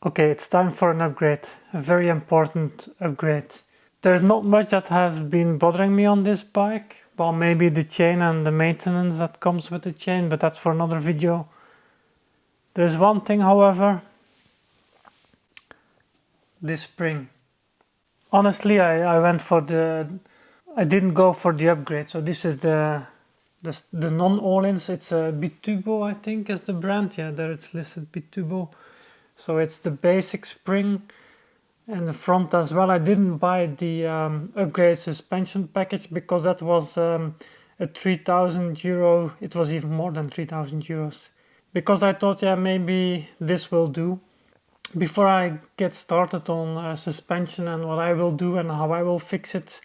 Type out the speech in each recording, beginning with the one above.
Okay, it's time for an upgrade, a very important upgrade. There's not much that has been bothering me on this bike. Well, maybe the chain and the maintenance that comes with the chain, but that's for another video. There's one thing, however, this spring. Honestly, I didn't go for the upgrade. So this is the non-all-ins. It's a Bitubo, I think, is the brand. Yeah, there it's listed, Bitubo. So it's the basic spring and the front as well. I didn't buy the upgrade suspension package because that was a 3,000 euro. It was even more than 3,000 euros. Because I thought, yeah, maybe this will do. Before I get started on suspension and what I will do and how I will fix it,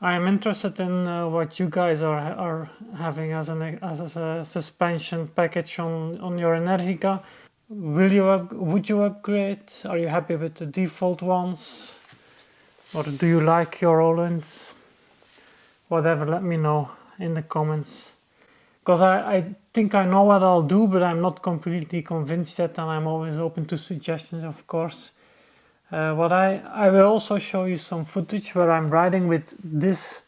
I am interested in what you guys are having as a suspension package on your Energica. Would you upgrade? Are you happy with the default ones? Or do you like your all-ins? Whatever, let me know in the comments. Because I think I know what I'll do, but I'm not completely convinced yet, and I'm always open to suggestions, of course. I will also show you some footage where I'm riding with this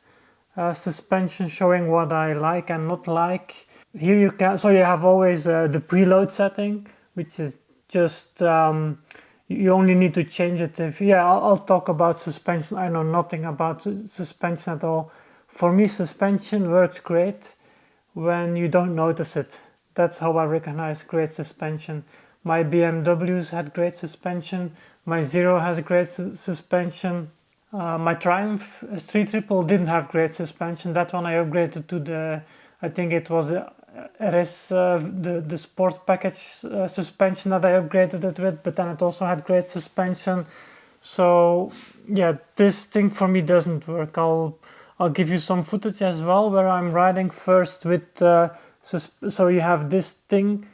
suspension, showing what I like and not like. Here you have always the preload setting, which is just you only need to change it if I'll talk about suspension. I know nothing about suspension at all. For me, suspension works great when you don't notice it. That's how I recognize great suspension. My BMWs had great suspension. My Zero has great suspension. My Triumph Street Triple didn't have great suspension. That one I upgraded to the, I think it was the RS, the sport package suspension that I upgraded it with, but then it also had great suspension. So yeah, this thing for me doesn't work. I'll give you some footage as well where I'm riding first with so you have this thing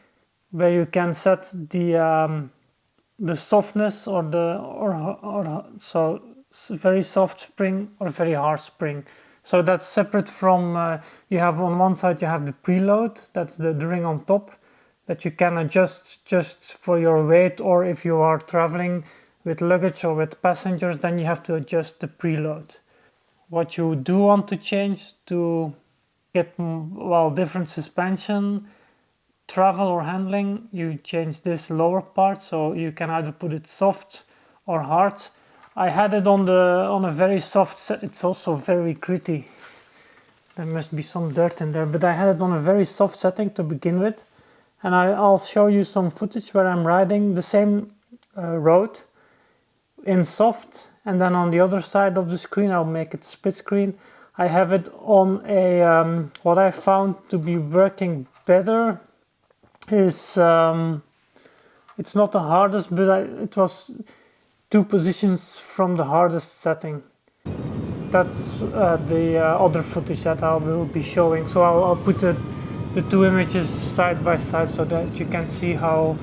where you can set the softness or so very soft spring or very hard spring. So that's separate from you have on one side you have the preload, that's the ring on top that you can adjust just for your weight, or if you are traveling with luggage or with passengers, then you have to adjust the preload. What you do want to change to get different suspension, travel or handling, you change this lower part, so you can either put it soft or hard. I had it on a very soft set. It's also very gritty. There must be some dirt in there, but I had it on a very soft setting to begin with. And I'll show you some footage where I'm riding the same road in soft, and then on the other side of the screen, I'll make it split screen. I have it on a what I found to be working better is it's not the hardest, but it was 2 positions from the hardest setting. That's the other footage that I will be showing. So I'll put the 2 images side by side so that you can see how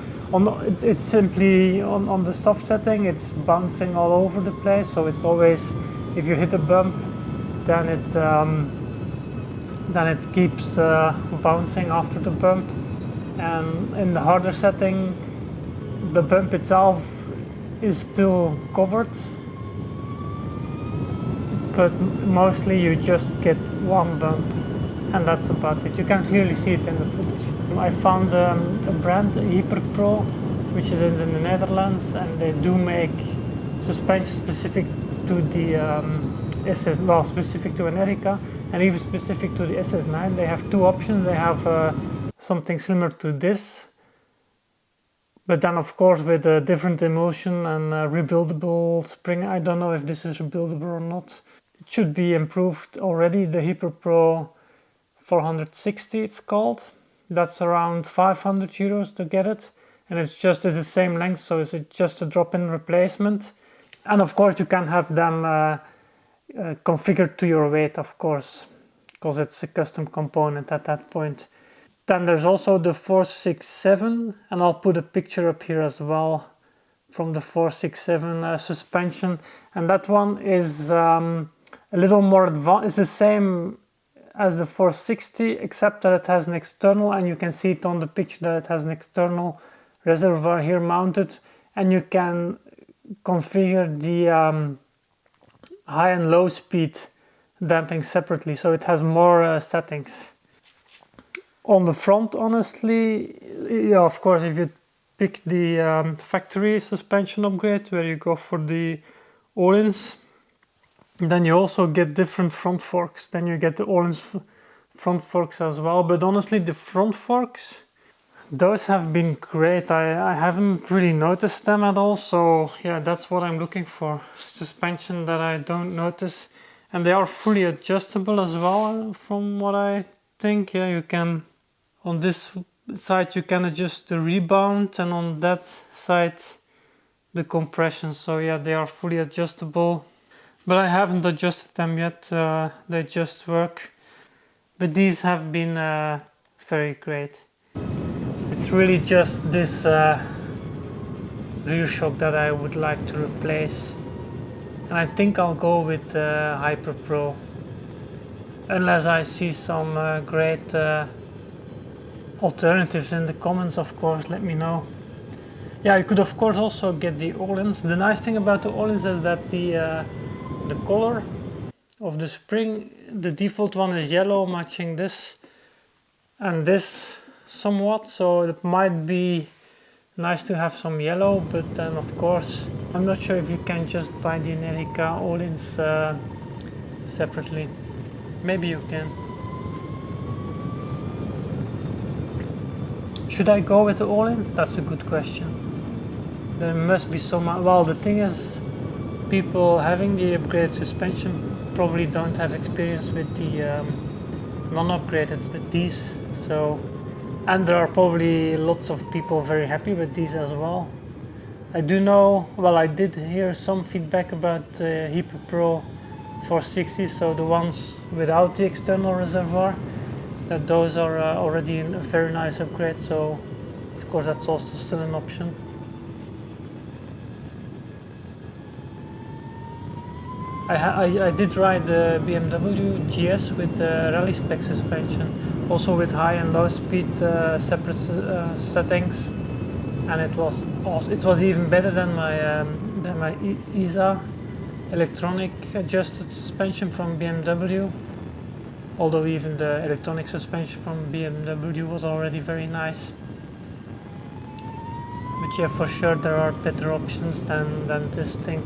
it's simply on the soft setting, it's bouncing all over the place. So it's always, if you hit a bump, then it keeps bouncing after the bump. And in the harder setting, the bump itself is still covered, but mostly you just get one bump, and that's about it. You can clearly see it in the footage. I found a brand, hyperpro, which is in the Netherlands, and they do make suspension specific to the specific to Energica, and even specific to the SS9. They have 2 options. They have something similar to this, but then of course with a different emulsion and rebuildable spring. I don't know if this is rebuildable or not. It should be improved already. The hyperpro 460 it's called. That's around 500 euros to get it, and it's the same length, so it's just a drop-in replacement. And of course you can have them configured to your weight, of course, because it's a custom component at that point. Then there's also the 467, and I'll put a picture up here as well from the 467 suspension, and that one is a little more advanced. It's the same as the 460, except that it has an external, and you can see it on the picture that it has an external reservoir here mounted, and you can configure the high and low speed damping separately, so it has more settings. On the front, honestly, yeah, of course, if you pick the factory suspension upgrade where you go for the Öhlins, then you also get different front forks. Then you get the Öhlins front forks as well. But honestly, the front forks, those have been great. I haven't really noticed them at all. So yeah, that's what I'm looking for. Suspension that I don't notice. And they are fully adjustable as well, from what I think. Yeah, you can, on this side you can adjust the rebound, and on that side the compression. So yeah, they are fully adjustable, but I haven't adjusted them yet. They just work. But these have been very great. It's really just this rear shock that I would like to replace, and I think I'll go with hyperpro, unless I see some great alternatives in the comments. Of course, let me know. Yeah, you could of course also get the Öhlins. The nice thing about the Öhlins is that the color of the spring, the default one is yellow, matching this and this somewhat, so it might be nice to have some yellow. But then of course I'm not sure if you can just buy the Energica Öhlins separately. Maybe you can. Should I go with the Öhlins? That's a good question. There must be so much. Well, the thing is, people having the upgraded suspension probably don't have experience with the non-upgraded, with these. So, and there are probably lots of people very happy with these as well. I do know, well, I did hear some feedback about hyperpro 460, so the ones without the external reservoir, that those are already a very nice upgrade. So of course that's also still an option. I did ride the BMW GS with rally spec suspension, also with high and low speed separate settings, and it was awesome. It was even better than my ISA electronic adjusted suspension from BMW. Although even the electronic suspension from BMW was already very nice. But yeah, for sure there are better options than this thing.